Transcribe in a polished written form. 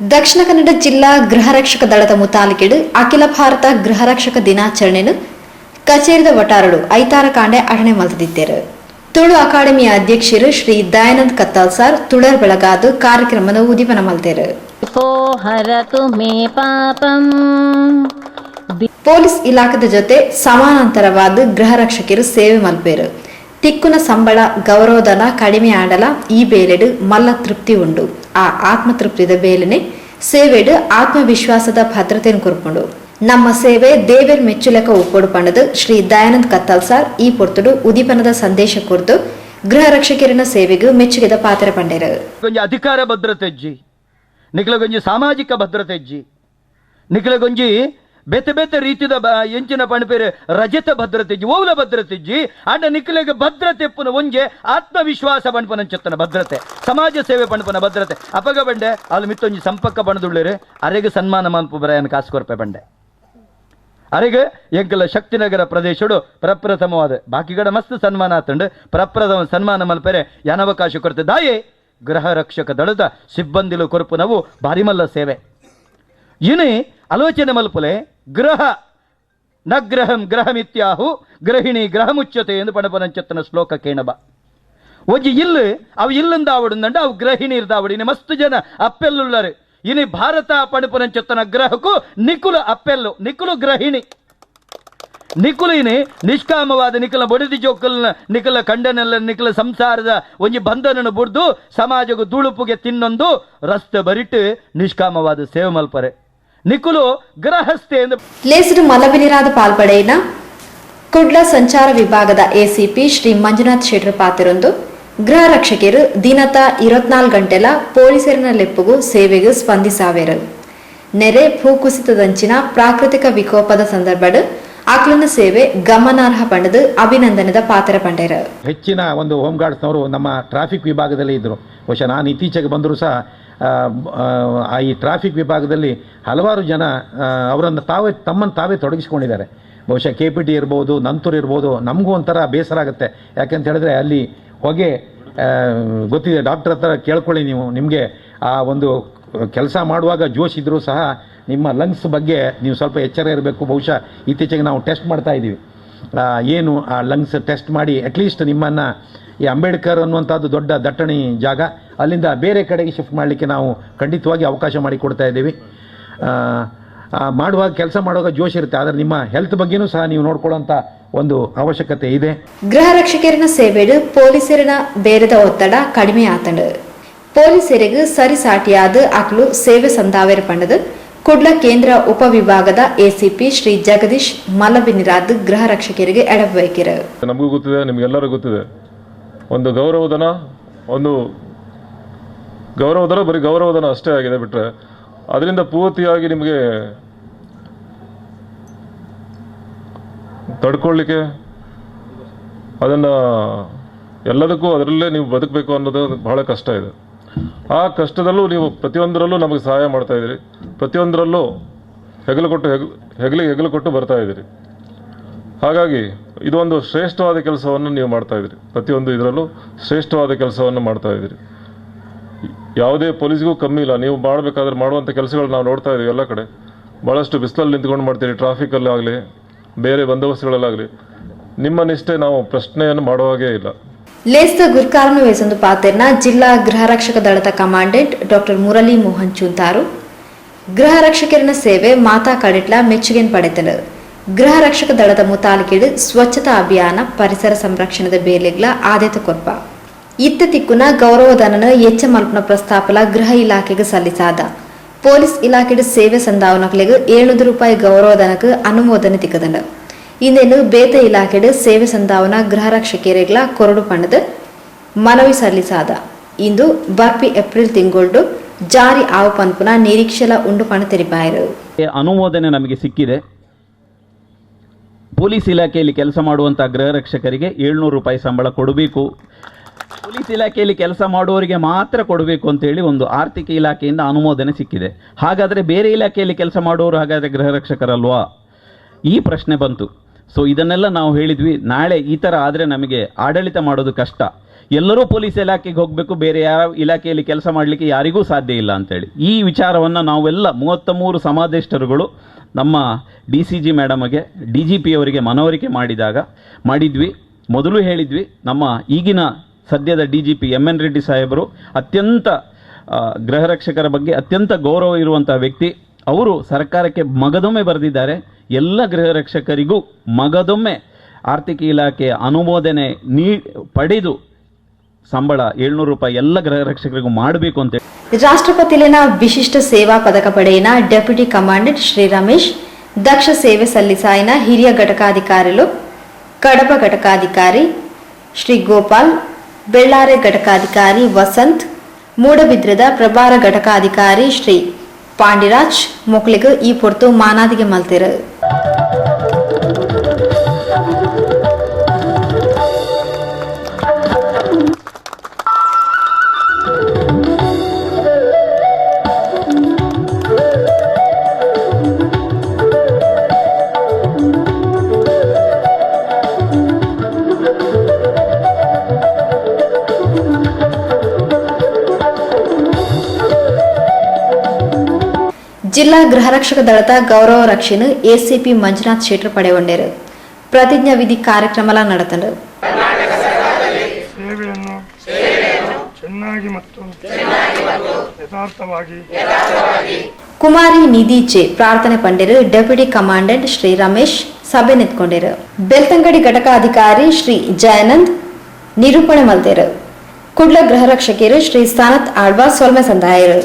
ದಕ್ಷಿಣ ಕನ್ನಡ ಜಿಲ್ಲಾ ಗೃಹರಕ್ಷಕ ದಳದ ಮುತಾಲಿಕೆಡು ಅಖಿಲ ಭಾರತ ಗೃಹರಕ್ಷಕ ದಿನಾಚರಣೆಯನ್ನು ಕಚೇರಿದ ವಟಾರಡು ಐತಾರ ಕಾಂಡೆ ಅಟಣೆ ಮಲ್ತದಿದ್ದೇರು. ತುಳು ಅಕಾಡೆಮಿಯ ಅಧ್ಯಕ್ಷರು ಶ್ರೀ ದಯಾನಂದ್ ಕತ್ತಾಲ್ ಸಾರ್ ತುಳರ್ ಬೆಳಗಾದು ಕಾರ್ಯಕ್ರಮದ ಉದಿಪನ ಮಲ್ತೇರು. ಪೊಲೀಸ್ ಇಲಾಖೆದ ಜೊತೆ ಸಮಾನಾಂತರವಾದ ಗೃಹರಕ್ಷಕರು ಸೇವೆ ಮಲ್ಪೇರು. ತಿಕ್ಕುನ ಸಂಬಳ ಗೌರವಧನ ಕಡಿಮೆ ಆಡಲ ಈ ಬೇಲೆಡು ಮಲ್ಲ ತೃಪ್ತಿ ಉಂಡು. ಆ ಆತ್ಮತೃಪ್ತಿದ ಬೇಲೆನೆ ಸೇವೆಡು ಆತ್ಮವಿಶ್ವಾಸದ ಭದ್ರತೆಯನ್ನು ಕುರ್ಕೊಂಡು ನಮ್ಮ ಸೇವೆ ದೇವೇರ್ ಮೆಚ್ಚುಲೆಕ ಉಪ್ಪೊಡು ಪಂಡದು ಶ್ರೀ ದಯಾನಂದ್ ಕತ್ತಾಲ್ ಸಾರ್ ಈ ಪೊರ್ತುಡು ಉದೀಪನದ ಸಂದೇಶ ಕುರಿತು ಗೃಹ ರಕ್ಷಕರಿನ ಸೇವೆಗೂ ಮೆಚ್ಚುಗೆದ ಪಾತ್ರ ಪಂಡೇರು. ಅಧಿಕಾರ ಭದ್ರತೆ ನಿಖಲಗೊಂಜಿ ಸಾಮಾಜಿಕ ಭದ್ರತೆ ನಿಖಲಗೊಂಜಿ ಬೇತೆ ಬೇತೆ ರೀತಿಯ ಎಂಚಿನ ಪಣಪೇರೆ ರಜತ ಭದ್ರತೆ ಓವುಲ ಭದ್ರತೆ ಆಂಡ ನಿಖಲೆಗೆ ಭದ್ರತೆ ಪುನ ಒಂಜೆ ಆತ್ಮವಿಶ್ವಾಸ ಪಣಪನಂಚತ್ತನ ಭದ್ರತೆ ಸಮಾಜ ಸೇವೆ ಪಣಪನ ಭದ್ರತೆ ಅಪಗ ಬಂಡೆ ಅಲ್ಲಿ ಮಿತ್ತೊಂಜಿ ಸಂಪರ್ಕ ಪಣದುಳ್ಳೇರೆ ಅರೆಗೆ ಸನ್ಮಾನ ಮಲ್ಪು ಬರೆಯನ್ ಕಾಸ್ಕೊರ್ಪೆ ಬಂಡೆ ಅರೆಗೆ ಎಂಕಲ ಶಕ್ತಿನಗರ ಪ್ರದೇಶಡು ಪ್ರಪ್ರಥಮವಾದ ಬಾಕಿಗಡ ಮಸ್ತ್ ಸನ್ಮಾನ ಆತಂಡು ಪ್ರಪ್ರಥಮ ಸನ್ಮಾನ ಮಲ್ಪೆರೆ ಯಾನವಕಾಶ ಕೊರತೆ ದಾಯೆ ಗೃಹ ರಕ್ಷಕ ದಳದ ಸಿಬ್ಬಂದಿಲು ಕೊರಪು ನಾವು ಬಾರಿಮಲ್ಲ ಸೇವೆ ಇನಿ ಆಲೋಚನೆ ಮಲ್ಪಲೆ ಗ್ರಹ ನಗ್ರಹಂ ಗ್ರಹಮಿತ್ಯಾಹು ಗ್ರಹಿಣಿ ಗ್ರಹಮುಚ್ಯತೆ ಎಂದು ಪಣಪನಂಚತ್ತನ ಶ್ಲೋಕ ಕೇಣಬ ಒಂಜಿ ಇಲ್ಲು ಅವು ಇಲ್ಲಿಂದ ಆವಡುಂದಂಡ ಅವು ಗ್ರಹಿಣಿ ಇರ್ದಾವಡು ಇನ್ನು ಮಸ್ತ್ ಜನ ಅಪ್ಪೆಲ್ಲುಳ್ಳರು ಇನಿ ಭಾರತ ಪಣಪನಂಚತ್ತನ ಗ್ರಹಕ್ಕೂ ನಿಕುಲ ಅಪ್ಪೆಲ್ಲು ನಿಕುಲು ಗ್ರಹಿಣಿ ನಿಕುಲು ಇನಿ ನಿಷ್ಕಾಮವಾದ ನಿಕಲ ಬಡಿದಿ ಜೋಕಲ್ನ ನಿಕಲ ಖಂಡನೆಲ್ಲ ನಿಕಲ ಸಂಸಾರದ ಒಂಜಿ ಬಂಧನನ್ನು ಬುಡ್ದು ಸಮಾಜಗೂ ದುಳುಪುಗೆ ತಿನ್ನೊಂದು ರಸ್ತೆ ಬರಿಟ್ಟು ನಿಷ್ಕಾಮವಾದ ಸೇವೆ ಮಲ್ಪರೆ ನಿಕುಲು ಗೃಹಸ್ಥೆ ಲೇಸರು ಮಲಬಿನಿರಾದ ಪಾಲ್ಪಡೆಯಿನ ಕುಡ್ಲ ಸಂಚಾರ ವಿಭಾಗದ ಎಸಿಪಿ ಶ್ರೀ ಮಂಜುನಾಥ್ ಶೆಟ್ರು ಪಾತಿರೊಂದು ಗೃಹ ರಕ್ಷಕರು ದಿನತ 24 ಗಂಟೆಲ ಪೊಲೀಸರಿನ ಲೆಪ್ಪುಗೂ ಸೇವೆಗೂ ಸ್ಪಂದಿಸಾವೇರು. ನೆರೆ ಭೂಕುಸಿತದಂಚಿನ ಪ್ರಾಕೃತಿಕ ವಿಕೋಪದ ಸಂದರ್ಭಡು ಆಕ್ಲನ ಸೇವೆ ಗಮನಾರ್ಹ ಪಂಡದು ಅಭಿನಂದನೆದ ಪಾತ್ರ ಪಂಡೇರು. ಹೆಚ್ಚಿನ ಒಂದು ಹೋಮ್ ಗಾರ್ಡ್ಸ್ನವರು ನಮ್ಮ ಟ್ರಾಫಿಕ್ ವಿಭಾಗದಲ್ಲಿ ಇದ್ದರು. ಬಹುಶಃ ನಾನು ಇತ್ತೀಚೆಗೆ ಬಂದರೂ ಸಹ ಈ ಟ್ರಾಫಿಕ್ ವಿಭಾಗದಲ್ಲಿ ಹಲವಾರು ಜನ ಅವರನ್ನು ತಮ್ಮನ್ನು ತಾವೇ ತೊಡಗಿಸ್ಕೊಂಡಿದ್ದಾರೆ. ಬಹುಶಃ KPT ಇರ್ಬೋದು, ನಂತೂರು ಇರ್ಬೋದು. ನಮಗೂ ಒಂಥರ ಬೇಸರ ಆಗುತ್ತೆ. ಯಾಕೆಂತ ಹೇಳಿದ್ರೆ ಅಲ್ಲಿ ಹೊಗೆ ಗೊತ್ತಿದೆ. ಡಾಕ್ಟರ್ ಹತ್ರ ಕೇಳ್ಕೊಳ್ಳಿ ನೀವು. ನಿಮಗೆ ಆ ಒಂದು ಕೆಲಸ ಮಾಡುವಾಗ ಜೋಶ್ ಇದ್ದರೂ ಸಹ ನಿಮ್ಮ ಲಂಗ್ಸ್ ಬಗ್ಗೆ ನೀವು ಸ್ವಲ್ಪ ಎಚ್ಚರ ಇರಬೇಕು. ಬಹುಶಃ ಇತ್ತೀಚೆಗೆ ನಾವು ಟೆಸ್ಟ್ ಮಾಡ್ತಾ ಇದ್ದೀವಿ. ಏನು ಆ ಲಂಗ್ಸ್ ಟೆಸ್ಟ್ ಮಾಡಿ ಅಟ್ಲೀಸ್ಟ್ ನಿಮ್ಮನ್ನು ಈ ಅಂಬೇಡ್ಕರ್ ಅನ್ನುವಂಥದ್ದು ದೊಡ್ಡ ದಟ್ಟಣೆ ಜಾಗ, ಅಲ್ಲಿಂದ ಬೇರೆ ಕಡೆಗೆ ಶಿಫ್ಟ್ ಮಾಡಲಿಕ್ಕೆ ನಾವು ಖಂಡಿತವಾಗಿ ಅವಕಾಶ ಮಾಡಿಕೊಡ್ತಾ ಇದ್ದೀವಿ. ಮಾಡುವಾಗ ಕೆಲಸ ಮಾಡುವಾಗ ಜೋಶ್ ಇರುತ್ತೆ, ಆದರೆ ನಿಮ್ಮ ಹೆಲ್ತ್ ಬಗ್ಗೆನೂ ಸಹ ನೀವು ನೋಡ್ಕೊಳ್ಳೋಂಥ ಒಂದು ಅವಶ್ಯಕತೆ ಇದೆ. ಗೃಹ ರಕ್ಷಕರಿನ ಸೇವೆಡು ಪೊಲೀಸರಿನ ಬೇರೆದ ಒತ್ತಡ ಕಡಿಮೆ ಆತಂಡು ಪೊಲೀಸರಿಗೂ ಸರಿಸಾಟಿಯಾದ ಅಕ್ಲು ಸೇವೆ ಸಂದಾವೇರು ಪಂಡದು ಕುಡ್ಲ ಕೇಂದ್ರ ಉಪವಿಭಾಗದ ಎಸಿಪಿ ಶ್ರೀ ಜಗದೀಶ್ ಮಲಬಿನಿರಾದ್ ಗೃಹ ರಕ್ಷಕರಿಗೆ ಎಡಬೇಕಿರು. ನಮಗೂ ಗೊತ್ತಿದೆ, ನಿಮಗೆಲ್ಲರೂ ಗೊತ್ತಿದೆ, ಒಂದು ಗೌರವಧನ ಬರೀ ಗೌರವಧನ ಅಷ್ಟೇ ಆಗಿದೆ. ಬಿಟ್ಟರೆ ಅದರಿಂದ ಪೂರ್ತಿಯಾಗಿ ನಿಮಗೆ ತಡ್ಕೊಳ್ಳಿಕ್ಕೆ ಅದನ್ನು ಎಲ್ಲದಕ್ಕೂ ಅದರಲ್ಲೇ ನೀವು ಬದುಕಬೇಕು ಅನ್ನೋದು ಬಹಳ ಕಷ್ಟ ಇದೆ. ಆ ಕಷ್ಟದಲ್ಲೂ ನೀವು ಪ್ರತಿಯೊಂದರಲ್ಲೂ ನಮಗೆ ಸಹಾಯ ಮಾಡ್ತಾ ಇದ್ದೀರಿ. ಪ್ರತಿಯೊಂದರಲ್ಲೂ ಹೆಗಲು ಕೊಟ್ಟು ಬರ್ತಾ ಇದ್ದೀರಿ. ಹಾಗಾಗಿ ಇದೊಂದು ಶ್ರೇಷ್ಠವಾದ ಕೆಲಸವನ್ನು ನೀವು ಮಾಡ್ತಾ ಇದ್ದೀರಿ. ಪ್ರತಿಯೊಂದು ಇದರಲ್ಲೂ ಶ್ರೇಷ್ಠವಾದ ಕೆಲಸವನ್ನು ಮಾಡ್ತಾ ಇದ್ದೀರಿ. ಯಾವುದೇ ಪೊಲೀಸ್ಗೂ ಕಮ್ಮಿ ಇಲ್ಲ. ನೀವು ಮಾಡಬೇಕಾದ್ರೆ ಮಾಡುವಂಥ ಕೆಲಸಗಳು ನಾವು ನೋಡ್ತಾ ಇದ್ದೀವಿ. ಎಲ್ಲ ಕಡೆ ಭಾಳಷ್ಟು ಬಿಸಿಲಲ್ಲಿ ನಿಂತ್ಕೊಂಡು ಮಾಡ್ತೀರಿ, ಟ್ರಾಫಿಕಲ್ಲಾಗಲಿ ಬೇರೆ ಬಂದೋಬಸ್ತುಗಳಲ್ಲಾಗಲಿ. ನಿಮ್ಮ ನಿಷ್ಠೆ ನಾವು ಪ್ರಶ್ನೆಯನ್ನು ಮಾಡುವಾಗೇ ಇಲ್ಲ. ಲೇಸ್ದ ಗುರ್ಕಾರನ್ನು ವೇಸೊಂದು ಪಾತೆರ್ನ ಜಿಲ್ಲಾ ಗೃಹ ರಕ್ಷಕ ದಳದ ಕಮಾಂಡೆಂಟ್ ಡಾಕ್ಟರ್ ಮುರಳಿ ಮೋಹನ್ ಚೂಂತಾರು ಗೃಹ ರಕ್ಷಕರಿನ ಸೇವೆ ಮಾತಾ ಕಡಿಟ್ಲ ಮೆಚ್ಚುಗೆನ್ ಪಡೆತಲು ಗೃಹ ರಕ್ಷಕ ದಳದ ಮುತಾಲಿಕೆಡು ಸ್ವಚ್ಛತಾ ಅಭಿಯಾನ ಪರಿಸರ ಸಂರಕ್ಷಣದ ಬೇಲೆಗ್ಲ ಆದ್ಯತೆ ಕೊರ್ಪ ಇತ್ತ ತಿಕ್ಕುನ ಗೌರವಧನನ ಎಚ್ಚ ಮಲ್ಪನ ಪ್ರಸ್ತಾಪಲ ಗೃಹ ಇಲಾಖೆಗೆ ಸಲ್ಲಿಸಾದ ಪೊಲೀಸ್ ಇಲಾಖೆಡು ಸೇವೆ ಸಂದಾವನಕ್ಲೆಗ್ 700 ರೂಪಾಯಿ ಗೌರವಧನಕ್ಕೆ ಅನುಮೋದನೆ ತಿಕ್ಕದಂಡ ಇಂದೇನು ಬೇತ ಇಲಾಖೆಡು ಸೇವೆ ಸಂದಾವನ ಗೃಹ ರಕ್ಷಕರಿಗ್ಲ ಕೊರಡು ಪಂಡದು ಮನವಿ ಸಲ್ಲಿಸಾದ ಇಂದು ಬರ್ಪಿ ಏಪ್ರಿಲ್ ತಿಂಗಳು ಜಾರಿ ಆವು ಪನ್ಪುನ ನಿರೀಕ್ಷೆಲ ಉಂಡು ಪಣ ತೆರಿಪಾಯರು. ಅನುಮೋದನೆ ನಮಗೆ ಸಿಕ್ಕಿದೆ. ಪೊಲೀಸ್ ಇಲಾಖೆಯಲ್ಲಿ ಕೆಲಸ ಮಾಡುವಂಥ ಗೃಹ ರಕ್ಷಕರಿಗೆ 700 ರೂಪಾಯಿ ಸಂಬಳ ಕೊಡಬೇಕು. ಪೊಲೀಸ್ ಇಲಾಖೆಯಲ್ಲಿ ಕೆಲಸ ಮಾಡುವವರಿಗೆ ಮಾತ್ರ ಕೊಡಬೇಕು ಅಂತೇಳಿ ಒಂದು ಆರ್ಥಿಕ ಇಲಾಖೆಯಿಂದ ಅನುಮೋದನೆ ಸಿಕ್ಕಿದೆ. ಹಾಗಾದರೆ ಬೇರೆ ಇಲಾಖೆಯಲ್ಲಿ ಕೆಲಸ ಮಾಡುವವರು ಹಾಗಾದರೆ ಗೃಹ ರಕ್ಷಕರಲ್ವಾ? ಈ ಪ್ರಶ್ನೆ ಬಂತು. ಸೊ ಇದನ್ನೆಲ್ಲ ನಾವು ಹೇಳಿದ್ವಿ, ನಾಳೆ ಈ ಥರ ಆದರೆ ನಮಗೆ ಆಡಳಿತ ಮಾಡೋದು ಕಷ್ಟ. ಎಲ್ಲರೂ ಪೊಲೀಸ್ ಇಲಾಖೆಗೆ ಹೋಗಬೇಕು, ಬೇರೆ ಯಾವ ಇಲಾಖೆಯಲ್ಲಿ ಕೆಲಸ ಮಾಡಲಿಕ್ಕೆ ಯಾರಿಗೂ ಸಾಧ್ಯ ಇಲ್ಲ ಅಂತೇಳಿ ಈ ವಿಚಾರವನ್ನು ನಾವೆಲ್ಲ 33 ಸಮಾದೇಷ್ಟರುಗಳು ನಮ್ಮ DCG ಮೇಡಮ್ಗೆ, DGP ಅವರಿಗೆ ಮನವರಿಕೆ ಮಾಡಿದ್ವಿ. ಮೊದಲು ಹೇಳಿದ್ವಿ, ನಮ್ಮ ಈಗಿನ ಸದ್ಯದ DGP MN ರೆಡ್ಡಿ ಸಾಹೇಬರು ಅತ್ಯಂತ ಗೃಹ ರಕ್ಷಕರ ಬಗ್ಗೆ ಅತ್ಯಂತ ಗೌರವ ಇರುವಂಥ ವ್ಯಕ್ತಿ. ಅವರು ಸರ್ಕಾರಕ್ಕೆ ಮಗದೊಮ್ಮೆ ಬರೆದಿದ್ದಾರೆ, ಎಲ್ಲ ಗೃಹ ರಕ್ಷಕರಿಗೂ ಮಗದೊಮ್ಮೆ ಆರ್ಥಿಕ ಇಲಾಖೆಯ ಅನುಮೋದನೆ ಪಡೆದು ಸಂಬಳ 700 ರೂಪಾಯಿ ಎಲ್ಲ ಗೃಹ ರಕ್ಷಕರಿಗೂ ಮಾಡಬೇಕು ಅಂತ. ರಾಷ್ಟ್ರಪತಿಲಿನ ವಿಶಿಷ್ಟ ಸೇವಾ ಪದಕ ಪಡೆಯಿನ ಡೆಪ್ಯೂಟಿ ಕಮಾಂಡೆಂಟ್ ಶ್ರೀ ರಮೇಶ್ ದಕ್ಷ ಸೇವೆ ಸಲ್ಲಿಸಾಯಿನ ಹಿರಿಯ ಘಟಕಾಧಿಕಾರಿಗಳು ಕಡಪ ಘಟಕಾಧಿಕಾರಿ ಶ್ರೀ ಗೋಪಾಲ್, ಬೆಳ್ಳಾರೆ ಘಟಕಾಧಿಕಾರಿ ವಸಂತ್, ಮೂಡಬಿದ್ರದ ಪ್ರಭಾರ ಘಟಕಾಧಿಕಾರಿ ಶ್ರೀ ಪಾಂಡಿರಾಜ್ ಮೊಕ್ಲಿಗೆ ಈ ಪೊರ್ತು ಮಾನಾದಿಗೆ ಮಲ್ತಿರು. ಜಿಲ್ಲಾ ಗೃಹರಕ್ಷಕ ದಳದ ಗೌರವ ರಕ್ಷಣೆ ACP ಮಂಜುನಾಥ್ ಶೆಟ್ಟರ್ ಪಡೆಗೊಂಡರು. ಪ್ರತಿಜ್ಞಾ ವಿಧಿ ಕಾರ್ಯಕ್ರಮ ನಡೆದರು. ಸೇವೆಯನ್ನು ಚೆನ್ನಾಗಿ ಮತ್ತು ಯಥಾರ್ಥವಾಗಿ ಕುಮಾರಿ ನಿಧಿ ಜೆ ಪ್ರಾರ್ಥನೆ ಪಂಡಿರು. ಡೆಪ್ಯೂಟಿ ಕಮಾಂಡೆಂಟ್ ಶ್ರೀ ರಮೇಶ್ ಸಭೆ ನಿಂತ್ಕೊಂಡಿರು. ಬೆಳ್ತಂಗಡಿ ಘಟಕಾಧಿಕಾರಿ ಶ್ರೀ ಜಯಾನಂದ್ ನಿರೂಪಣೆ ಮಲ್ತೇರು. ಕುಡ್ಲ ಗೃಹ ರಕ್ಷಕಿಯರು ಶ್ರೀ ಸ್ಥಾನತ್ ಆಳ್ವ ಸೊಲ್ಮೆ ಸಂದಾಯರು.